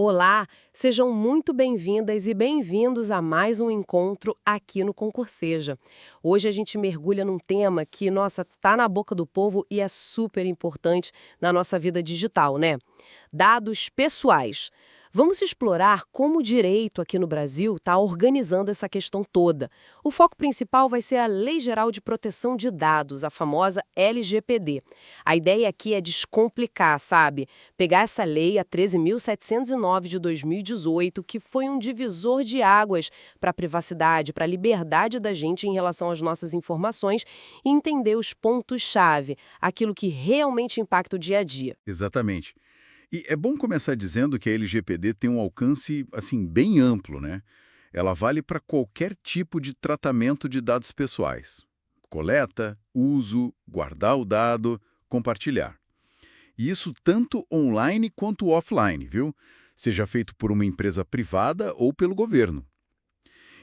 Olá, sejam muito bem-vindas e bem-vindos a mais um encontro aqui no Concurseja. Hoje a gente mergulha num tema que, nossa, tá na boca do povo e é super importante na nossa vida digital, né? Dados pessoais. Vamos explorar como o direito aqui no Brasil está organizando essa questão toda. O foco principal vai ser a Lei Geral de Proteção de Dados, a famosa LGPD. A ideia aqui é descomplicar, sabe? Pegar essa lei, a 13.709 de 2018, que foi um divisor de águas para a privacidade, para a liberdade da gente em relação às nossas informações e entender os pontos-chave, aquilo que realmente impacta o dia a dia. Exatamente. E é bom começar dizendo que a LGPD tem um alcance, assim, bem amplo, né? Ela vale para qualquer tipo de tratamento de dados pessoais. Coleta, uso, guardar o dado, compartilhar. E isso tanto online quanto offline, viu? Seja feito por uma empresa privada ou pelo governo.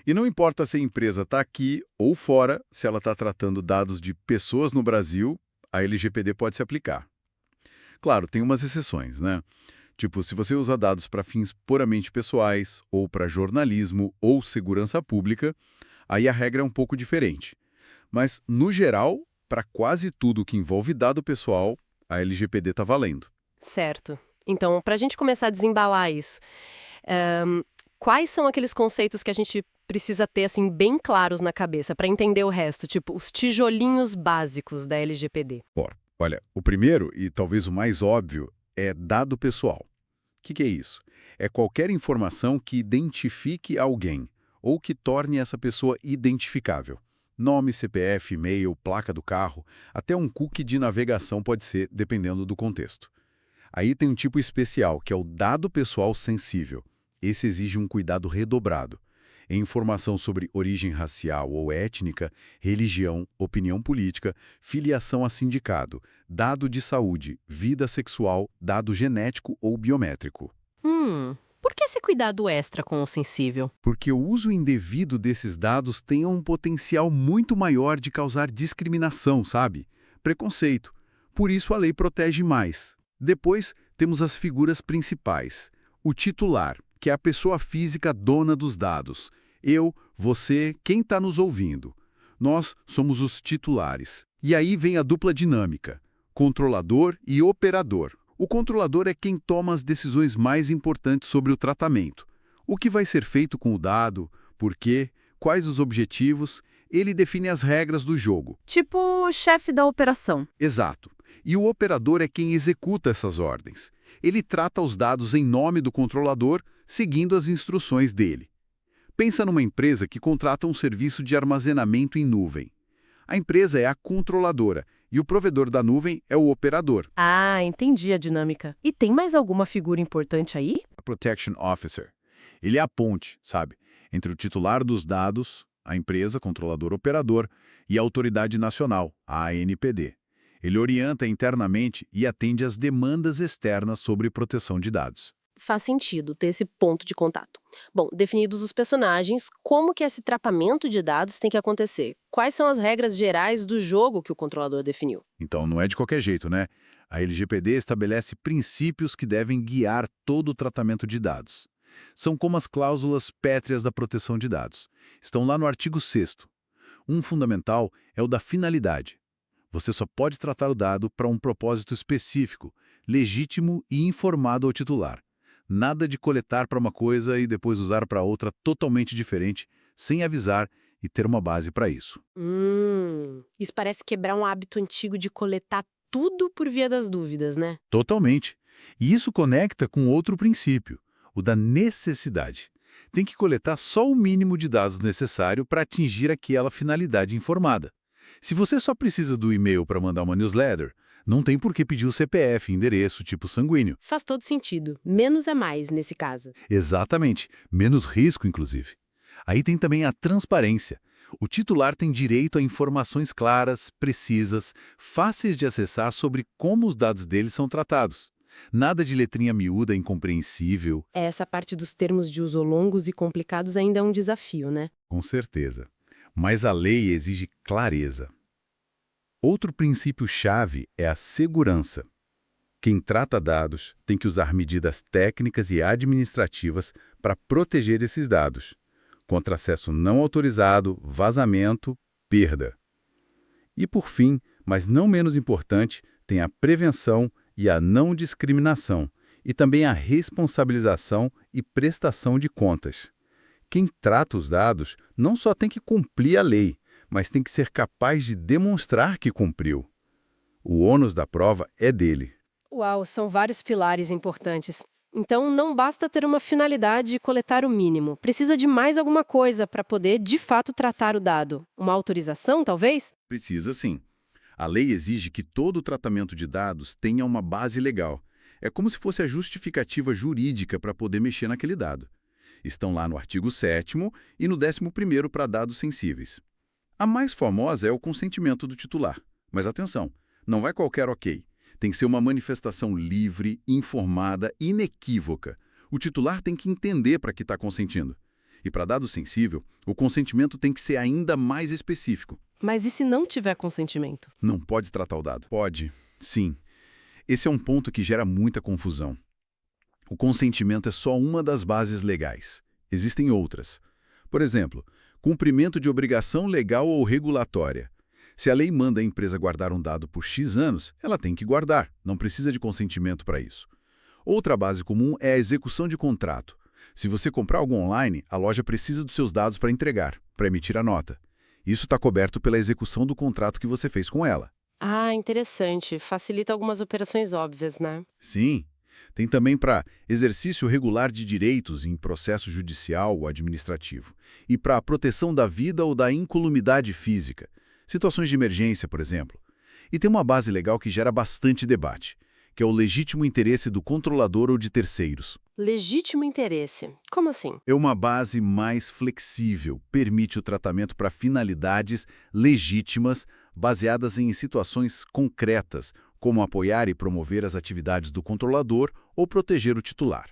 E não importa se a empresa está aqui ou fora, se ela está tratando dados de pessoas no Brasil, a LGPD pode se aplicar. Claro, tem umas exceções, né? Tipo, se você usa dados para fins puramente pessoais, ou para jornalismo ou segurança pública, aí a regra é um pouco diferente. Mas, no geral, para quase tudo que envolve dado pessoal, a LGPD está valendo. Certo. Então, para a gente começar a desembalar isso, ahn, quais são aqueles conceitos que a gente precisa ter assim bem claros na cabeça para entender o resto, tipo os tijolinhos básicos da LGPD? Olha, o primeiro, e talvez o mais óbvio, é dado pessoal. O que é isso? É qualquer informação que identifique alguém, ou que torne essa pessoa identificável. Nome, CPF, e-mail, placa do carro, até um cookie de navegação pode ser, dependendo do contexto. Aí tem um tipo especial, que é o dado pessoal sensível. Esse exige um cuidado redobrado. É informação sobre origem racial ou étnica, religião, opinião política, filiação a sindicato, dado de saúde, vida sexual, dado genético ou biométrico. Por que esse cuidado extra com o sensível? Porque o uso indevido desses dados tem um potencial muito maior de causar discriminação, sabe? Preconceito. Por isso a lei protege mais. Depois, temos as figuras principais. O titular, que é a pessoa física dona dos dados. Eu, você, quem está nos ouvindo. Nós somos os titulares. E aí vem a dupla dinâmica, controlador e operador. O controlador é quem toma as decisões mais importantes sobre o tratamento. O que vai ser feito com o dado, por quê, quais os objetivos, ele define as regras do jogo. Tipo o chefe da operação. Exato. E o operador é quem executa essas ordens. Ele trata os dados em nome do controlador, seguindo as instruções dele. Pensa numa empresa que contrata um serviço de armazenamento em nuvem. A empresa é a controladora e o provedor da nuvem é o operador. Ah, entendi a dinâmica. E tem mais alguma figura importante aí? A Protection Officer. Ele é a ponte, sabe, entre o titular dos dados, a empresa, controlador operador, e a Autoridade Nacional, a ANPD. Ele orienta internamente e atende às demandas externas sobre proteção de dados. Faz sentido ter esse ponto de contato. Bom, definidos os personagens, como que esse trapamento de dados tem que acontecer? Quais são as regras gerais do jogo que o controlador definiu? Então, não é de qualquer jeito, né? A LGPD estabelece princípios que devem guiar todo o tratamento de dados. São como as cláusulas pétreas da proteção de dados. Estão lá no artigo 6º. Um fundamental é o da finalidade. Você só pode tratar o dado para um propósito específico, legítimo e informado ao titular. Nada de coletar para uma coisa e depois usar para outra totalmente diferente, sem avisar e ter uma base para isso. Isso parece quebrar um hábito antigo de coletar tudo por via das dúvidas, né? Totalmente. E isso conecta com outro princípio, o da necessidade. Tem que coletar só o mínimo de dados necessário para atingir aquela finalidade informada. Se você só precisa do e-mail para mandar uma newsletter, não tem por que pedir o CPF, endereço, tipo sanguíneo. Faz todo sentido. Menos é mais nesse caso. Exatamente. Menos risco, inclusive. Aí tem também a transparência. O titular tem direito a informações claras, precisas, fáceis de acessar sobre como os dados dele são tratados. Nada de letrinha miúda incompreensível. Essa parte dos termos de uso longos e complicados ainda é um desafio, né? Com certeza. Mas a lei exige clareza. Outro princípio-chave é a segurança. Quem trata dados tem que usar medidas técnicas e administrativas para proteger esses dados, contra acesso não autorizado, vazamento, perda. E por fim, mas não menos importante, tem a prevenção e a não discriminação, e também a responsabilização e prestação de contas. Quem trata os dados não só tem que cumprir a lei, mas tem que ser capaz de demonstrar que cumpriu. O ônus da prova é dele. Uau, são vários pilares importantes. Então, não basta ter uma finalidade e coletar o mínimo. Precisa de mais alguma coisa para poder, de fato, tratar o dado. Uma autorização, talvez? Precisa sim. A lei exige que todo tratamento de dados tenha uma base legal. É como se fosse a justificativa jurídica para poder mexer naquele dado. Estão lá no artigo 7º e no 11º para dados sensíveis. A mais famosa é o consentimento do titular. Mas atenção, não vai qualquer ok. Tem que ser uma manifestação livre, informada, inequívoca. O titular tem que entender para que está consentindo. E para dado sensível, o consentimento tem que ser ainda mais específico. Mas e se não tiver consentimento? Não pode tratar o dado? Pode, sim. Esse é um ponto que gera muita confusão. O consentimento é só uma das bases legais. Existem outras. Por exemplo, cumprimento de obrigação legal ou regulatória. Se a lei manda a empresa guardar um dado por X anos, ela tem que guardar, não precisa de consentimento para isso. Outra base comum é a execução de contrato. Se você comprar algo online, a loja precisa dos seus dados para entregar, para emitir a nota. Isso está coberto pela execução do contrato que você fez com ela. Ah, interessante. Facilita algumas operações óbvias, né? Sim. Tem também para exercício regular de direitos em processo judicial ou administrativo. E para a proteção da vida ou da incolumidade física. Situações de emergência, por exemplo. E tem uma base legal que gera bastante debate, que é o legítimo interesse do controlador ou de terceiros. Legítimo interesse. Como assim? É uma base mais flexível, permite o tratamento para finalidades legítimas, baseadas em situações concretas, como apoiar e promover as atividades do controlador ou proteger o titular.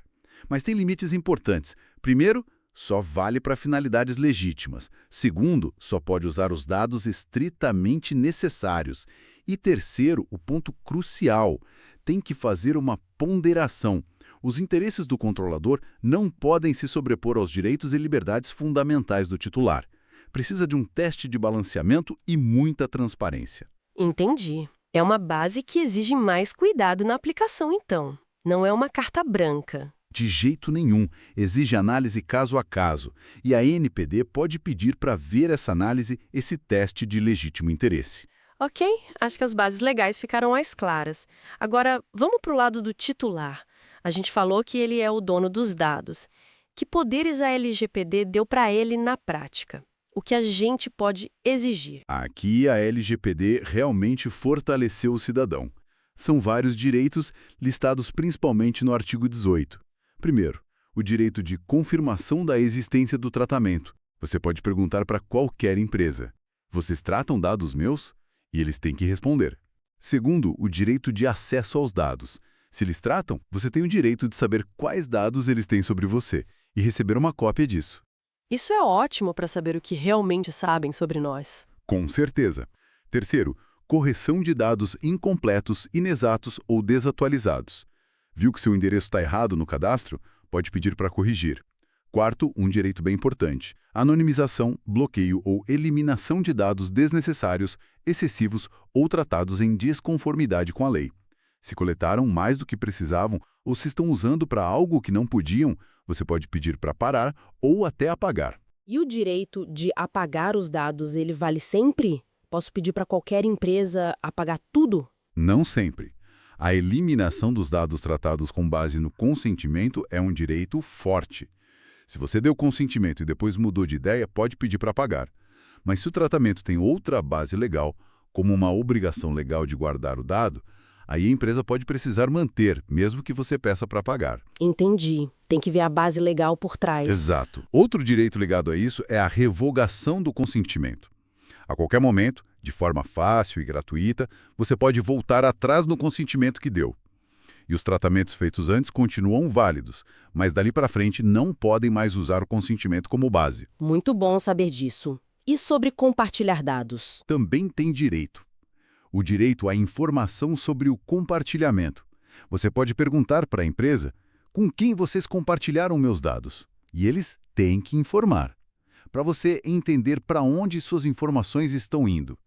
Mas tem limites importantes. Primeiro, só vale para finalidades legítimas. Segundo, só pode usar os dados estritamente necessários. E terceiro, o ponto crucial, tem que fazer uma ponderação. Os interesses do controlador não podem se sobrepor aos direitos e liberdades fundamentais do titular. Precisa de um teste de balanceamento e muita transparência. Entendi. É uma base que exige mais cuidado na aplicação, então. Não é uma carta branca. De jeito nenhum, exige análise caso a caso, e a NPD pode pedir para ver essa análise, esse teste de legítimo interesse. Ok, acho que as bases legais ficaram mais claras. Agora, vamos para o lado do titular. A gente falou que ele é o dono dos dados. Que poderes a LGPD deu para ele na prática? O que a gente pode exigir? Aqui a LGPD realmente fortaleceu o cidadão. São vários direitos listados principalmente no artigo 18. Primeiro, o direito de confirmação da existência do tratamento. Você pode perguntar para qualquer empresa: vocês tratam dados meus? E eles têm que responder. Segundo, o direito de acesso aos dados. Se eles tratam, você tem o direito de saber quais dados eles têm sobre você e receber uma cópia disso. Isso é ótimo para saber o que realmente sabem sobre nós. Com certeza. Terceiro, correção de dados incompletos, inexatos ou desatualizados. Viu que seu endereço está errado no cadastro? Pode pedir para corrigir. Quarto, um direito bem importante: anonimização, bloqueio ou eliminação de dados desnecessários, excessivos ou tratados em desconformidade com a lei. Se coletaram mais do que precisavam ou se estão usando para algo que não podiam, você pode pedir para parar ou até apagar. E o direito de apagar os dados, ele vale sempre? Posso pedir para qualquer empresa apagar tudo? Não sempre. A eliminação dos dados tratados com base no consentimento é um direito forte. Se você deu consentimento e depois mudou de ideia, pode pedir para apagar. Mas se o tratamento tem outra base legal, como uma obrigação legal de guardar o dado, aí a empresa pode precisar manter, mesmo que você peça para apagar. Entendi. Tem que ver a base legal por trás. Exato. Outro direito ligado a isso é a revogação do consentimento. A qualquer momento, de forma fácil e gratuita, você pode voltar atrás no consentimento que deu. E os tratamentos feitos antes continuam válidos, mas dali para frente não podem mais usar o consentimento como base. Muito bom saber disso. E sobre compartilhar dados? Também tem direito. O direito à informação sobre o compartilhamento. Você pode perguntar para a empresa com quem vocês compartilharam meus dados. E eles têm que informar, para você entender para onde suas informações estão indo.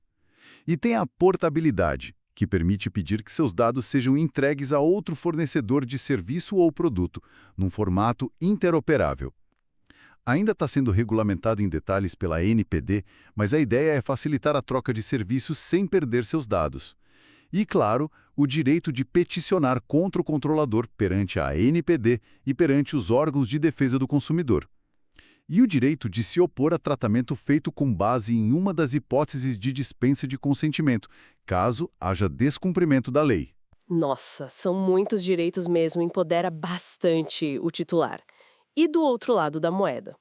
E tem a portabilidade, que permite pedir que seus dados sejam entregues a outro fornecedor de serviço ou produto, num formato interoperável. Ainda está sendo regulamentado em detalhes pela ANPD, mas a ideia é facilitar a troca de serviços sem perder seus dados. E, claro, o direito de peticionar contra o controlador perante a ANPD e perante os órgãos de defesa do consumidor. E o direito de se opor a tratamento feito com base em uma das hipóteses de dispensa de consentimento, caso haja descumprimento da lei. Nossa, são muitos direitos mesmo, empodera bastante o titular. E do outro lado da moeda?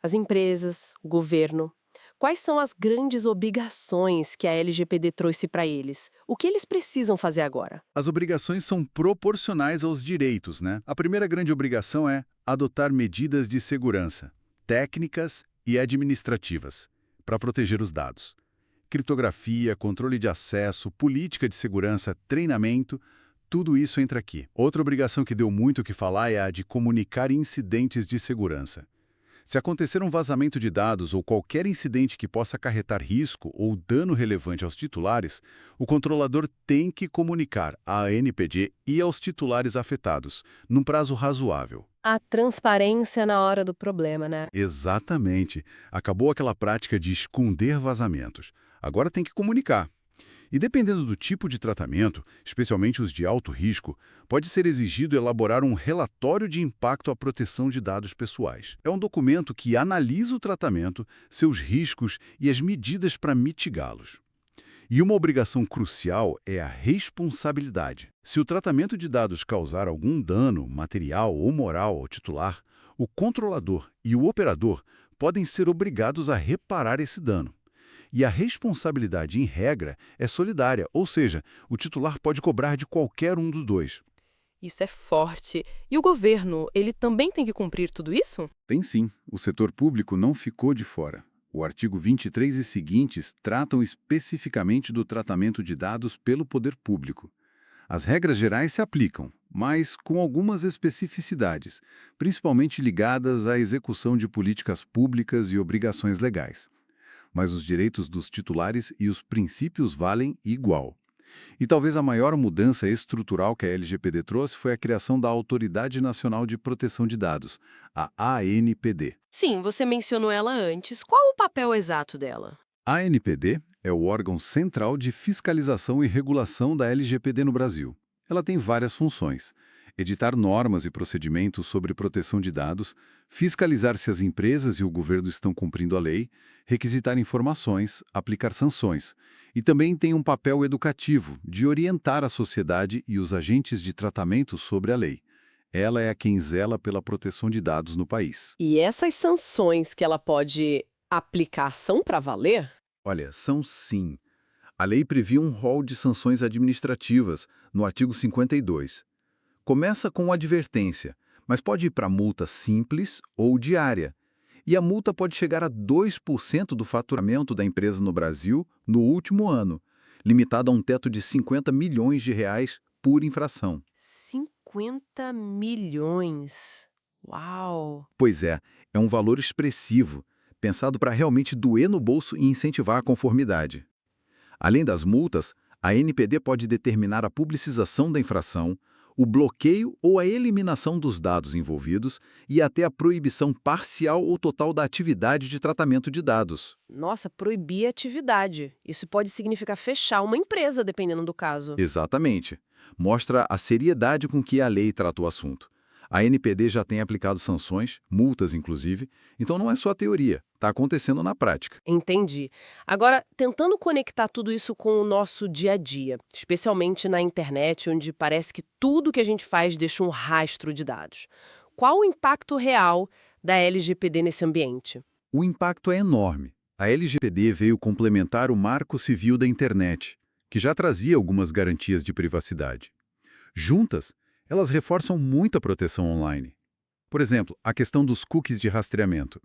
As empresas, o governo. Quais são as grandes obrigações que a LGPD trouxe para eles? O que eles precisam fazer agora? As obrigações são proporcionais aos direitos, né? A primeira grande obrigação é adotar medidas de segurança, técnicas e administrativas, para proteger os dados. Criptografia, controle de acesso, política de segurança, treinamento, tudo isso entra aqui. Outra obrigação que deu muito o que falar é a de comunicar incidentes de segurança. Se acontecer um vazamento de dados ou qualquer incidente que possa acarretar risco ou dano relevante aos titulares, o controlador tem que comunicar à ANPD e aos titulares afetados, num prazo razoável. A transparência na hora do problema, né? Exatamente. Acabou aquela prática de esconder vazamentos. Agora tem que comunicar. E dependendo do tipo de tratamento, especialmente os de alto risco, pode ser exigido elaborar um relatório de impacto à proteção de dados pessoais. É um documento que analisa o tratamento, seus riscos e as medidas para mitigá-los. E uma obrigação crucial é a responsabilidade. Se o tratamento de dados causar algum dano material ou moral ao titular, o controlador e o operador podem ser obrigados a reparar esse dano. E a responsabilidade, em regra, é solidária, ou seja, o titular pode cobrar de qualquer um dos dois. Isso é forte. E o governo, ele também tem que cumprir tudo isso? Tem sim, o setor público não ficou de fora. O artigo 23 e seguintes tratam especificamente do tratamento de dados pelo poder público. As regras gerais se aplicam, mas com algumas especificidades, principalmente ligadas à execução de políticas públicas e obrigações legais. Mas os direitos dos titulares e os princípios valem igual. E talvez a maior mudança estrutural que a LGPD trouxe foi a criação da Autoridade Nacional de Proteção de Dados, a ANPD. Sim, você mencionou ela antes. Qual o papel exato dela? A ANPD é o órgão central de fiscalização e regulação da LGPD no Brasil. Ela tem várias funções: editar normas e procedimentos sobre proteção de dados, fiscalizar se as empresas e o governo estão cumprindo a lei, requisitar informações, aplicar sanções. E também tem um papel educativo, de orientar a sociedade e os agentes de tratamento sobre a lei. Ela é quem zela pela proteção de dados no país. E essas sanções que ela pode aplicar são para valer? Olha, são sim. A lei previa um rol de sanções administrativas, no artigo 52. Começa com advertência, mas pode ir para multa simples ou diária. E a multa pode chegar a 2% do faturamento da empresa no Brasil no último ano, limitado a um teto de R$ 50 milhões por infração. 50 milhões. Uau! Pois é um valor expressivo, pensado para realmente doer no bolso e incentivar a conformidade. Além das multas, a ANPD pode determinar a publicização da infração, o bloqueio ou a eliminação dos dados envolvidos e até a proibição parcial ou total da atividade de tratamento de dados. Nossa, proibir a atividade. Isso pode significar fechar uma empresa, dependendo do caso. Exatamente. Mostra a seriedade com que a lei trata o assunto. A ANPD já tem aplicado sanções, multas inclusive, então não é só teoria, está acontecendo na prática. Entendi. Agora, tentando conectar tudo isso com o nosso dia a dia, especialmente na internet, onde parece que tudo que a gente faz deixa um rastro de dados. Qual o impacto real da LGPD nesse ambiente? O impacto é enorme. A LGPD veio complementar o Marco Civil da Internet, que já trazia algumas garantias de privacidade. Juntas, elas reforçam muito a proteção online. Por exemplo, a questão dos cookies de rastreamento.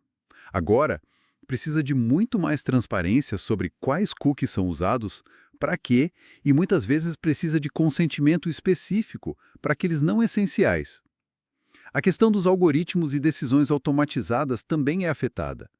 Agora, precisa de muito mais transparência sobre quais cookies são usados, para quê e muitas vezes precisa de consentimento específico para aqueles não essenciais. A questão dos algoritmos e decisões automatizadas também é afetada.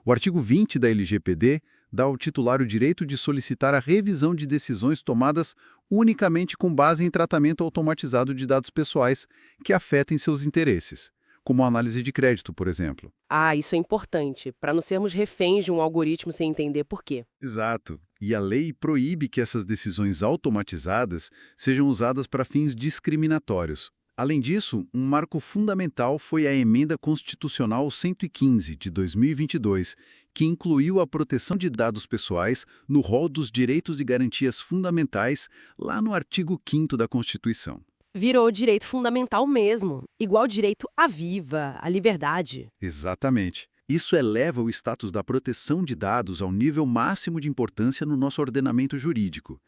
O artigo 20 da LGPD dá ao titular o direito de solicitar a revisão de decisões tomadas unicamente com base em tratamento automatizado de dados pessoais que afetem seus interesses, como a análise de crédito, por exemplo. Ah, isso é importante, para não sermos reféns de um algoritmo sem entender por quê. Exato. E a lei proíbe que essas decisões automatizadas sejam usadas para fins discriminatórios. Além disso, um marco fundamental foi a Emenda Constitucional 115, de 2022, que incluiu a proteção de dados pessoais no rol dos direitos e garantias fundamentais, lá no artigo 5º da Constituição. Virou direito fundamental mesmo, igual direito à vida, à liberdade. Exatamente. Isso eleva o status da proteção de dados ao nível máximo de importância no nosso ordenamento jurídico.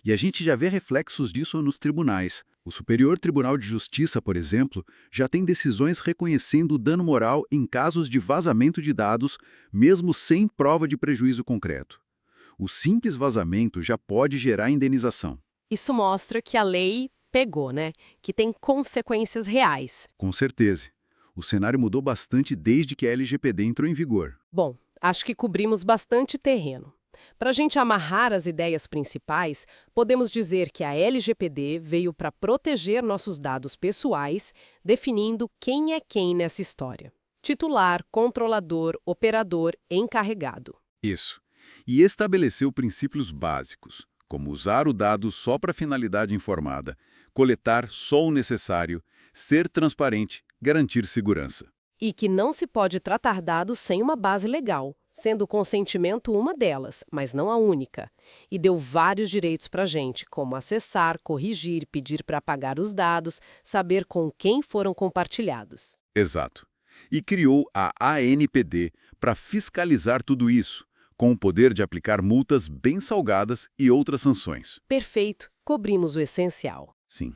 E a gente já vê reflexos disso nos tribunais. O Superior Tribunal de Justiça, por exemplo, já tem decisões reconhecendo o dano moral em casos de vazamento de dados, mesmo sem prova de prejuízo concreto. O simples vazamento já pode gerar indenização. Isso mostra que a lei pegou, né? Que tem consequências reais. Com certeza. O cenário mudou bastante desde que a LGPD entrou em vigor. Bom, acho que cobrimos bastante terreno. Para a gente amarrar as ideias principais, podemos dizer que a LGPD veio para proteger nossos dados pessoais, definindo quem é quem nessa história. Titular, controlador, operador, encarregado. Isso. E estabeleceu princípios básicos, como usar o dado só para finalidade informada, coletar só o necessário, ser transparente, garantir segurança. E que não se pode tratar dados sem uma base legal, sendo o consentimento uma delas, mas não a única. E deu vários direitos para a gente, como acessar, corrigir, pedir para apagar os dados, saber com quem foram compartilhados. Exato. E criou a ANPD para fiscalizar tudo isso, com o poder de aplicar multas bem salgadas e outras sanções. Perfeito, cobrimos o essencial. Sim.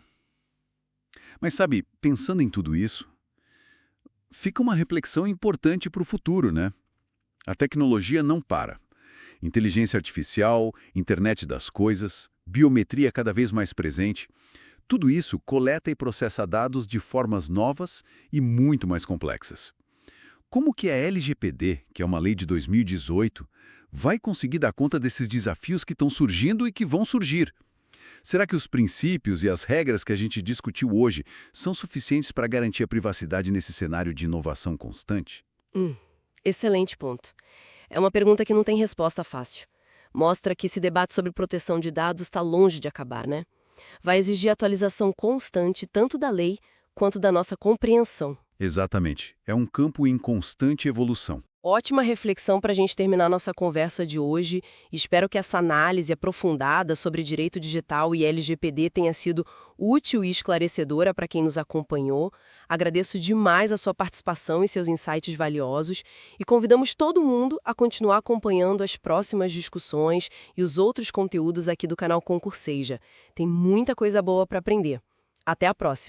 Mas sabe, pensando em tudo isso, fica uma reflexão importante para o futuro, né? A tecnologia não para. Inteligência artificial, internet das coisas, biometria cada vez mais presente, tudo isso coleta e processa dados de formas novas e muito mais complexas. Como que a LGPD, que é uma lei de 2018, vai conseguir dar conta desses desafios que estão surgindo e que vão surgir? Será que os princípios e as regras que a gente discutiu hoje são suficientes para garantir a privacidade nesse cenário de inovação constante? Excelente ponto. É uma pergunta que não tem resposta fácil. Mostra que esse debate sobre proteção de dados está longe de acabar, né? Vai exigir atualização constante tanto da lei quanto da nossa compreensão. Exatamente. É um campo em constante evolução. Ótima reflexão para a gente terminar nossa conversa de hoje. Espero que essa análise aprofundada sobre direito digital e LGPD tenha sido útil e esclarecedora para quem nos acompanhou. Agradeço demais a sua participação e seus insights valiosos e convidamos todo mundo a continuar acompanhando as próximas discussões e os outros conteúdos aqui do canal Concurseja. Tem muita coisa boa para aprender. Até a próxima!